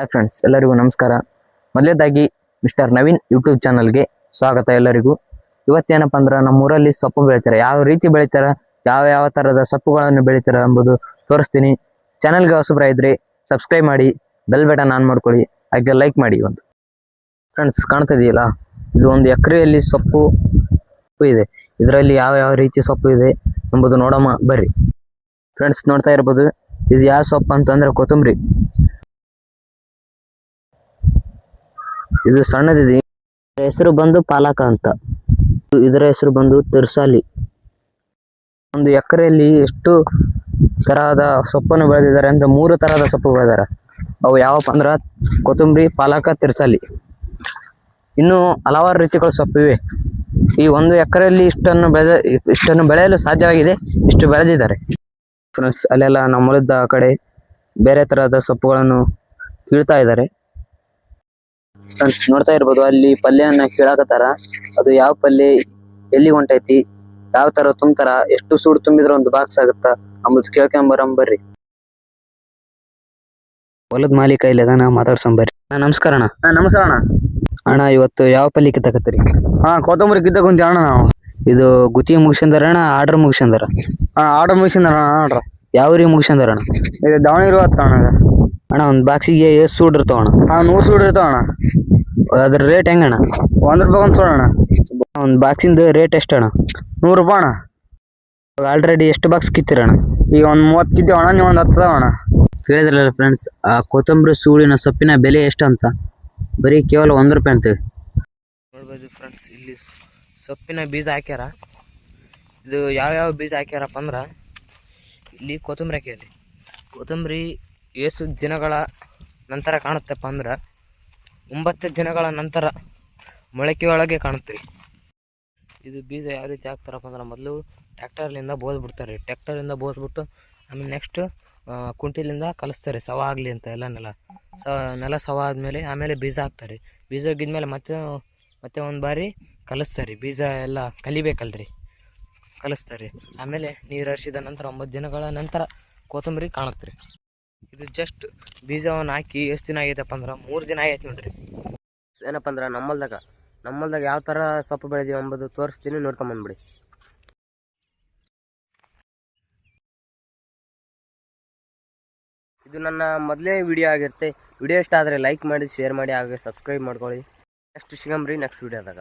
Hi friends, ಎಲ್ಲರಿಗೂ ನಮಸ್ಕಾರ. ಮೊದಲೇದಾಗಿ ಮಿಸ್ಟರ್ ನವೀನ್ ಯೂಟ್ಯೂಬ್ ಚಾನಲ್ಗೆ ಸ್ವಾಗತ ಎಲ್ಲರಿಗೂ. ಇವತ್ತೇನಪ್ಪ ಅಂದ್ರೆ ನಮ್ಮೂರಲ್ಲಿ ಸೊಪ್ಪು ಬೆಳಿತಾರೆ, ಯಾವ ರೀತಿ ಬೆಳಿತಾರೆ, ಯಾವ ಥರದ ಸೊಪ್ಪುಗಳನ್ನು ಬೆಳಿತಾರೆ ಎಂಬುದು ತೋರಿಸ್ತೀನಿ. ಚಾನಲ್ಗೆ ಹೊಸಬ್ರ ಇದ್ರೆ ಸಬ್ಸ್ಕ್ರೈಬ್ ಮಾಡಿ, ಬೆಲ್ ಬಟನ್ ಆನ್ ಮಾಡ್ಕೊಳ್ಳಿ, ಹಾಗೆ ಲೈಕ್ ಮಾಡಿ. ಒಂದು ಫ್ರೆಂಡ್ಸ್ ಕಾಣ್ತಿದೆಯಲ್ಲ, ಇದು ಒಂದು ಎಕರೆಯಲ್ಲಿ ಸೊಪ್ಪು ಇದೆ. ಇದರಲ್ಲಿ ಯಾವ ರೀತಿ ಸೊಪ್ಪು ಇದೆ ಎಂಬುದು ನೋಡೋಣ ಬರ್ರಿ. ಫ್ರೆಂಡ್ಸ್ ನೋಡ್ತಾ ಇರ್ಬೋದು, ಇದು ಯಾವ ಸೊಪ್ಪು ಅಂತಂದ್ರೆ ಕೊತ್ತಂಬರಿ. ಇದು ಸಣ್ಣದಿದೆ, ಹೆಸರು ಬಂದು ಪಾಲಕ ಅಂತ. ಇದರ ಹೆಸರು ಬಂದು ತಿರ್ಸಾಲಿ. ಒಂದು ಎಕರೆಯಲ್ಲಿ ಎಷ್ಟು ತರಹದ ಸೊಪ್ಪನ್ನು ಬೆಳೆದಿದ್ದಾರೆ ಅಂದ್ರೆ 3 ತರಹದ ಸೊಪ್ಪು ಬೆಳೆದಾರೆ. ಅವು ಯಾವಪ್ಪ ಅಂದ್ರ ಕೊತ್ತಂಬರಿ, ಪಾಲಕ, ತಿರ್ಸಾಲಿ. ಇನ್ನು ಹಲವಾರು ರೀತಿಗಳ ಸೊಪ್ಪಿವೆ. ಈ ಒಂದು ಎಕರೆಯಲ್ಲಿ ಇಷ್ಟನ್ನು ಬೆಳೆಯಲು ಸಾಧ್ಯವಾಗಿದೆ, ಇಷ್ಟು ಬೆಳೆದಿದ್ದಾರೆ. ಫ್ರೆಂಡ್ಸ್ ಅಲ್ಲೆಲ್ಲ ನಮ್ಮ ಹೊಲದ ಕಡೆ ಬೇರೆ ತರಹದ ಸೊಪ್ಪುಗಳನ್ನು ಕೀಳ್ತಾ ಇದ್ದಾರೆ. ಫ್ರೆಂಡ್ಸ್ ನೋಡ್ತಾ ಇರ್ಬೋದು, ಅಲ್ಲಿ ಪಲ್ಯನ ಕೀಳಾಕತ್ತಾರ. ಅದು ಯಾವ ಪಲ್ಯ ಎಲ್ಲಿ ಹೊಂಟೈತಿ, ಯಾವ ತರ ತುಂಬ್ತಾರ, ಎಷ್ಟು ಸೂಡು ತುಂಬಿದ್ರೆ ಒಂದು ಬಾಕ್ಸ್ ಆಗುತ್ತ ಅಂಬುದು ಕೇಳ್ಕೊಂಬರಂಬರ್ರಿ. ಹೊಲದ ಮಾಲೀಕ ಇಲ್ಲಿ ಅದಾನ, ಮಾತಾಡ್ಸಂಬರ್ರಿ. ನಮಸ್ಕಾರ ಅಣ್ಣ. ನಮಸ್ಕಾರ ಅಣ್ಣ. ಅಣ್ಣ ಇವತ್ತು ಯಾವ ಪಲ್ಯ ಕಿತ್ತಾಕತ್ತೀರಿ? ಕೊತ್ತಂಬರಿ ಕಿತ್ತ ಕುಂತೀವಿ ಅಣ್ಣ. ನಾವು ಇದು ಗುತ್ತಿ ಮುಗಿಸ್ಕೊಂಡಾರ ಅಣ್ಣ, ಆರ್ಡರ್ ಮುಗಿಸ್ಕೊಂಡಾರ? ಆರ್ಡರ್ ಮುಗಿಸಿದಾರ ಆರ್ಡ್ರ. ಯಾವ ಊರಿಗೆ ಮುಗಿಸ್ಕೊಂಡಾರ ಅಣ್ಣ? ಇದು ದಾವಣಗೆರೆ ಅಣ್ಣ. ಅಣ್ಣ ಒಂದು ಬಾಕ್ಸಿಗೆ ಎಷ್ಟು ಸೂಡ್ ಇರ್ತಾವ ಅಣ್ಣ? 100 ಸೂಡು ಇರ್ತಾವ ಅಣ್ಣ. ಅದ್ರ ರೇಟ್ ಹೆಂಗಣ್ಣ? 1 ರೂಪಾಯಿ ಒಂದು ಸೂಡು ಅಣ್ಣ. ಒಂದು ಬಾಕ್ಸಿಂದ ರೇಟ್ ಎಷ್ಟು ಅಣ್ಣ? 100 ರೂಪಾಯಿ ಅಣ್ಣ. ಆಲ್ರೆಡಿ ಎಷ್ಟು ಬಾಕ್ಸ್ ಕಿತ್ತೀರಣ್ಣ? ಈಗ ಒಂದು 30 ಕಿತ್ತೀವಿ ಅಣ್ಣ, ನೀವು ಒಂದು 10 ಅಣ್ಣ. ಕೇಳಿದ್ರಲ್ಲ ಫ್ರೆಂಡ್ಸ್, ಆ ಕೊತ್ತಂಬರಿ ಸೂಳಿನ ಸೊಪ್ಪಿನ ಬೆಲೆ ಎಷ್ಟು ಅಂತ? ಬರೀ ಕೇವಲ 1 ರೂಪಾಯಿ ಅಂತೀವಿ. ನೋಡ್ಬೋದು ಫ್ರೆಂಡ್ಸ್, ಇಲ್ಲಿ ಸೊಪ್ಪಿನ ಬೀಜ ಹಾಕ್ಯಾರ. ಇದು ಯಾವ ಬೀಜ ಹಾಕ್ಯಾರಪ್ಪ ಅಂದ್ರೆ, ಇಲ್ಲಿ ಕೊತ್ತಂಬರಿ ಹಾಕ್ಯಾರಿ. ಕೊತ್ತಂಬರಿ ಎಷ್ಟು ದಿನಗಳ ನಂತರ ಕಾಣುತ್ತಪ್ಪ ಅಂದ್ರೆ 9 ದಿನಗಳ ನಂತರ ಮೊಳಕೆ ಒಳಗೆ ಕಾಣುತ್ತೆ ರೀ. ಇದು ಬೀಜ ಯಾವ ರೀತಿ ಹಾಕ್ತಾರಪ್ಪ ಅಂದ್ರೆ, ಮೊದಲು ಟ್ಯಾಕ್ಟರ್ಲಿಂದ ಬೋದ್ಬಿಡ್ತಾರೆ. ಟ್ಯಾಕ್ಟರಿಂದ ಬೋದ್ಬಿಟ್ಟು ಆಮೇಲೆ ನೆಕ್ಸ್ಟ್ ಕುಂಟಿಲಿಂದ ಕಲಿಸ್ತಾರೆ, ಸವ ಆಗಲಿ ಅಂತ. ಎಲ್ಲ ನೆಲ ಸವ ಆದಮೇಲೆ ಆಮೇಲೆ ಬೀಜ ಹಾಕ್ತಾರೆ. ಬೀಜ ಹೋಗಿದ್ಮೇಲೆ ಮತ್ತೆ ಒಂದು ಬಾರಿ ಕಲಿಸ್ತಾರೆ. ಬೀಜ ಎಲ್ಲ ಕಲಿಬೇಕಲ್ರಿ, ಕಲಿಸ್ತಾರೆ. ಆಮೇಲೆ ನೀರು ಹರಿಸಿದ ನಂತರ 9 ದಿನಗಳ ನಂತರ ಕೊತ್ತಂಬರಿ ಕಾಣುತ್ತೆ ರೀ. ಇದು ಜಸ್ಟ್ ಬೀಜವನ್ನು ಹಾಕಿ ಎಷ್ಟು ದಿನ ಆಗೈತಪ್ಪ ಅಂದ್ರೆ 3 ದಿನ ಆಗೈತೆ ನೋಡ್ರಿ. ಏನಪ್ಪ ಅಂದ್ರೆ ನಮ್ಮಲ್ದಾಗ ಯಾವ ಥರ ಸೊಪ್ಪು ಬೆಳೆದೀವಿ ಎಂಬುದು ತೋರಿಸ್ತೀನಿ, ನೋಡ್ಕೊಂಬಂದ್ಬಿಡಿ. ಇದು ನನ್ನ ಮೊದಲೇ ವಿಡಿಯೋ ಆಗಿರುತ್ತೆ. ವಿಡಿಯೋ ಇಷ್ಟ ಆದರೆ ಲೈಕ್ ಮಾಡಿ, ಶೇರ್ ಮಾಡಿ, ಹಾಗೆ ಸಬ್ಸ್ಕ್ರೈಬ್ ಮಾಡ್ಕೊಳ್ಳಿ. ನೆಕ್ಸ್ಟ್ ಸಿಗಮ್ರಿ ನೆಕ್ಸ್ಟ್ ವಿಡಿಯೋದಾಗ.